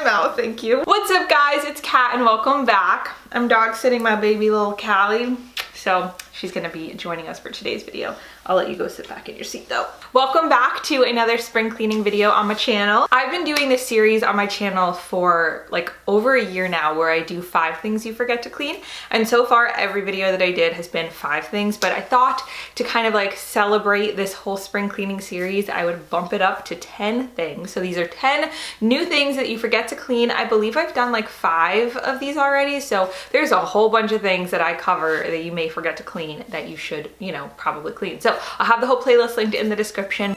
mouth, thank you. What's up guys, it's Kat and welcome back. I'm dog sitting my baby little Callie, so she's gonna be joining us for today's video. I'll let you go sit back in your seat though. Welcome back to another spring cleaning video on my channel. I've been doing this series on my channel for like over a year now where I do 5 things you forget to clean. And so far every video that I did has been 5 things, but I thought to kind of like celebrate this whole spring cleaning series, I would bump it up to 10 things. So these are 10 new things that you forget to clean. I believe I've done like 5 of these already. So there's a whole bunch of things that I cover that you may forget to clean that you should, you know, probably clean. So I'll have the whole playlist linked in the description.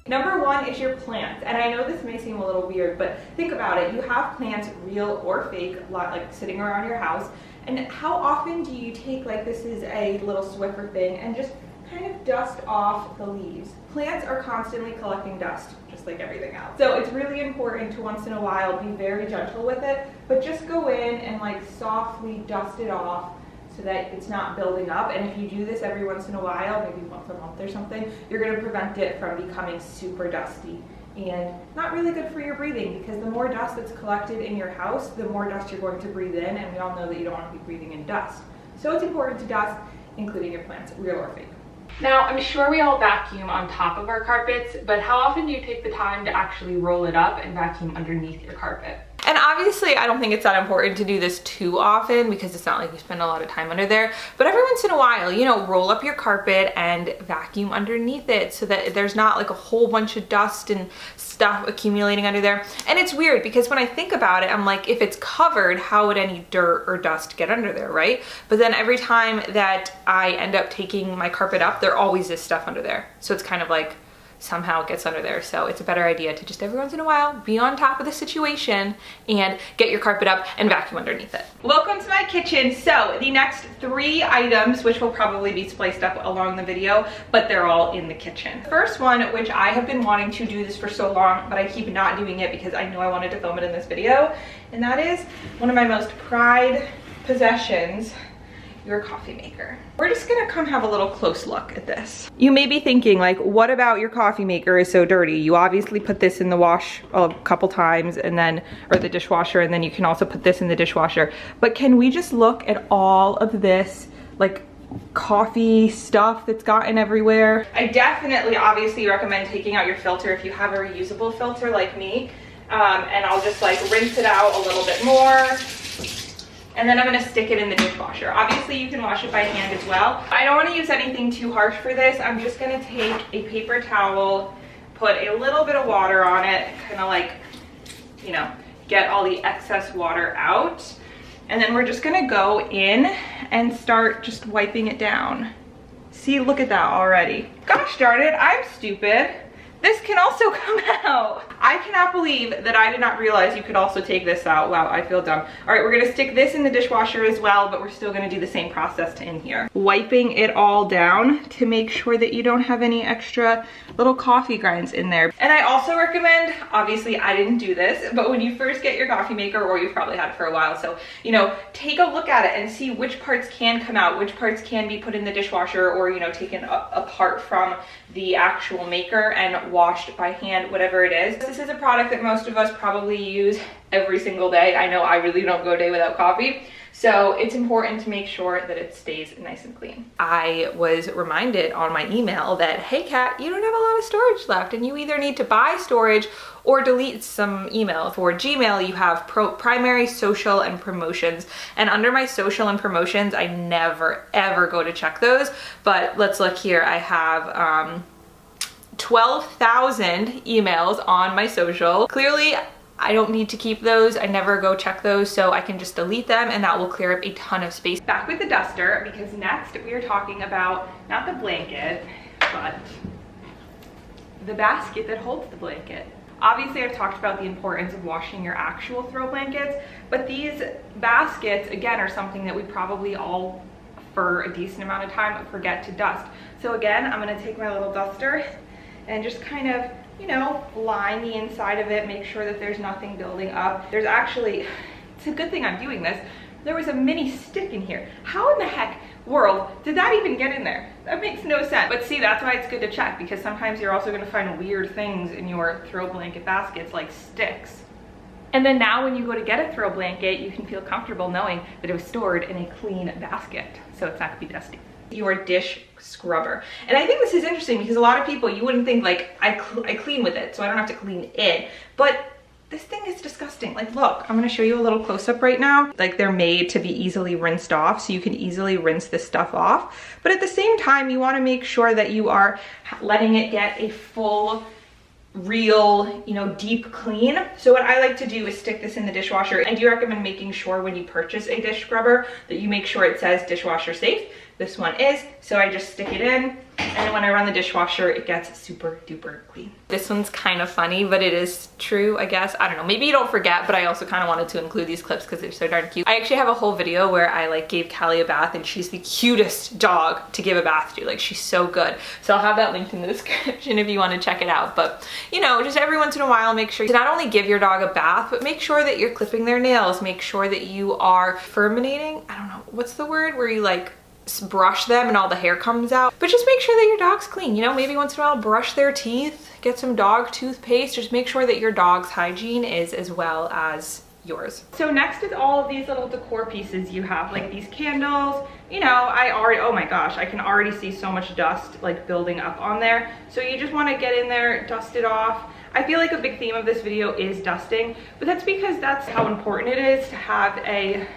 Number 1 is your plants. And I know this may seem a little weird, but think about it. You have plants, real or fake, like sitting around your house. And how often do you take, like this is a little Swiffer thing, and just kind of dust off the leaves? Plants are constantly collecting dust, just like everything else. So it's really important to once in a while be very gentle with it, but just go in and like softly dust it off so that it's not building up. And if you do this every once in a while, maybe once a month or something, you're gonna prevent it from becoming super dusty and not really good for your breathing, because the more dust that's collected in your house, the more dust you're going to breathe in, and we all know that you don't want to be breathing in dust. So it's important to dust, including your plants, real or fake. Now, I'm sure we all vacuum on top of our carpets, but how often do you take the time to actually roll it up and vacuum underneath your carpet? And obviously, I don't think it's that important to do this too often because it's not like you spend a lot of time under there. But every once in a while, you know, roll up your carpet and vacuum underneath it so that there's not like a whole bunch of dust and stuff accumulating under there. And it's weird because when I think about it, I'm like, if it's covered, how would any dirt or dust get under there, right? But then every time that I end up taking my carpet up, there always is stuff under there. So it's kind of like, somehow it gets under there. So it's a better idea to just every once in a while be on top of the situation and get your carpet up and vacuum underneath it. Welcome to my kitchen. So the next 3 items, which will probably be spliced up along the video, but they're all in the kitchen. First one, which I have been wanting to do this for so long, but I keep not doing it because I know I wanted to film it in this video, and that is one of my most prized possessions, your coffee maker. We're just gonna come have a little close look at this. You may be thinking like, what about your coffee maker is so dirty? You obviously put this in the wash a couple times and then, or the dishwasher, and then you can also put this in the dishwasher. But can we just look at all of this like coffee stuff that's gotten everywhere? I definitely obviously recommend taking out your filter if you have a reusable filter like me. And I'll just like rinse it out a little bit more. And then I'm gonna stick it in the dishwasher. Obviously you can wash it by hand as well. I don't wanna use anything too harsh for this. I'm just gonna take a paper towel, put a little bit of water on it, kind of like, you know, get all the excess water out. And then we're just gonna go in and start just wiping it down. See, look at that already. Gosh darn it, I'm stupid. This can also come out. I cannot believe that I did not realize you could also take this out. Wow, I feel dumb. All right, we're gonna stick this in the dishwasher as well, but we're still gonna do the same process to in here. Wiping it all down to make sure that you don't have any extra little coffee grinds in there. And I also recommend, obviously I didn't do this, but when you first get your coffee maker, or you've probably had it for a while, so, you know, take a look at it and see which parts can come out, which parts can be put in the dishwasher or, you know, taken apart from the actual maker and washed by hand, whatever it is. This is a product that most of us probably use every single day. I know I really don't go a day without coffee. So it's important to make sure that it stays nice and clean. I was reminded on my email that, hey Kat, you don't have a lot of storage left and you either need to buy storage or delete some email. For Gmail, you have primary, social, and promotions. And under my social and promotions, I never ever go to check those. But let's look here. I have 12,000 emails on my social. Clearly, I don't need to keep those. I never go check those, so I can just delete them and that will clear up a ton of space. Back with the duster, because next we are talking about not the blanket, but the basket that holds the blanket. Obviously, I've talked about the importance of washing your actual throw blankets, but these baskets, again, are something that we probably all, for a decent amount of time, forget to dust. So again, I'm gonna take my little duster and just kind of, you know, line the inside of it, make sure that there's nothing building up. There's actually, it's a good thing I'm doing this, there was a mini stick in here. How in the heck world did that even get in there? That makes no sense. But see, that's why it's good to check, because sometimes you're also gonna find weird things in your throw blanket baskets, like sticks. And then now when you go to get a throw blanket, you can feel comfortable knowing that it was stored in a clean basket, so it's not gonna be dusty. Your dish scrubber. And I think this is interesting because a lot of people, you wouldn't think like, I clean with it, so I don't have to clean it. But this thing is disgusting. Like, look, I'm gonna show you a little close-up right now. Like, they're made to be easily rinsed off, so you can easily rinse this stuff off. But at the same time, you wanna make sure that you are letting it get a full, real, you know, deep clean. So what I like to do is stick this in the dishwasher. I do recommend making sure when you purchase a dish scrubber that you make sure it says dishwasher safe. This one is, so I just stick it in, and when I run the dishwasher, it gets super duper clean. This one's kind of funny, but it is true, I guess. I don't know, maybe you don't forget, but I also kind of wanted to include these clips because they're so darn cute. I actually have a whole video where I like gave Callie a bath, and she's the cutest dog to give a bath to. Like, she's so good. So I'll have that linked in the description if you want to check it out. But, you know, just every once in a while, make sure to not only give your dog a bath, but make sure that you're clipping their nails. Make sure that you are furminating. I don't know, what's the word where you like brush them and all the hair comes out, but just make sure that your dog's clean. You know, maybe once in a while brush their teeth, get some dog toothpaste. Just make sure that your dog's hygiene is as well as yours. So next is all of these little decor pieces you have, like these candles. You know, oh my gosh, I can already see so much dust like building up on there. So you just want to get in there, dust it off. I feel like a big theme of this video is dusting, but that's because that's how important it is to have a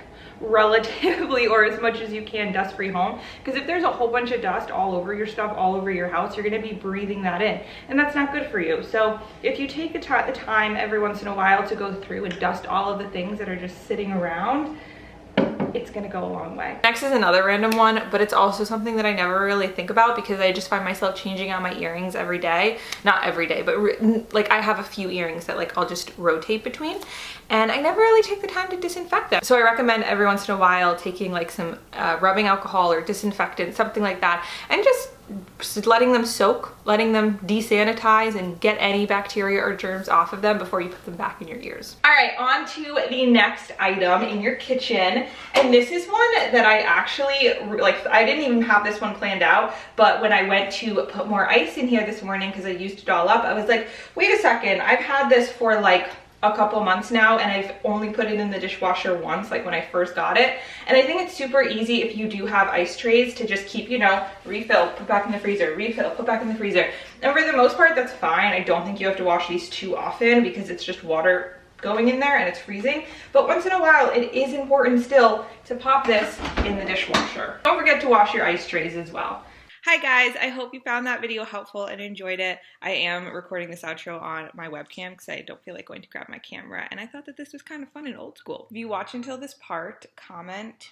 relatively, or as much as you can, dust-free home. Because if there's a whole bunch of dust all over your stuff, all over your house, you're going to be breathing that in, and that's not good for you. So if you take the time every once in a while to go through and dust all of the things that are just sitting around, it's gonna go a long way. Next is another random one, but it's also something that I never really think about because I just find myself changing out my earrings every day. Not every day, but like I have a few earrings that like I'll just rotate between, and I never really take the time to disinfect them. So I recommend every once in a while taking like some rubbing alcohol or disinfectant, something like that, and just letting them soak, letting them desanitize and get any bacteria or germs off of them before you put them back in your ears. All right, on to the next item in your kitchen. And this is one that I actually, like, I didn't even have this one planned out, but when I went to put more ice in here this morning because I used it all up, I was like, wait a second, I've had this for like a couple months now, and I've only put it in the dishwasher once, like when I first got it. And I think it's super easy if you do have ice trays to just keep, you know, refill, put back in the freezer, refill, put back in the freezer. And for the most part, that's fine. I don't think you have to wash these too often because it's just water going in there and it's freezing. But once in a while, it is important still to pop this in the dishwasher. Don't forget to wash your ice trays as well. Hi guys, I hope you found that video helpful and enjoyed it. I am recording this outro on my webcam because I don't feel like going to grab my camera, and I thought that this was kind of fun and old school. If you watch until this part, comment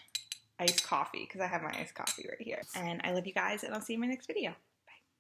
iced coffee because I have my iced coffee right here. And I love you guys, and I'll see you in my next video.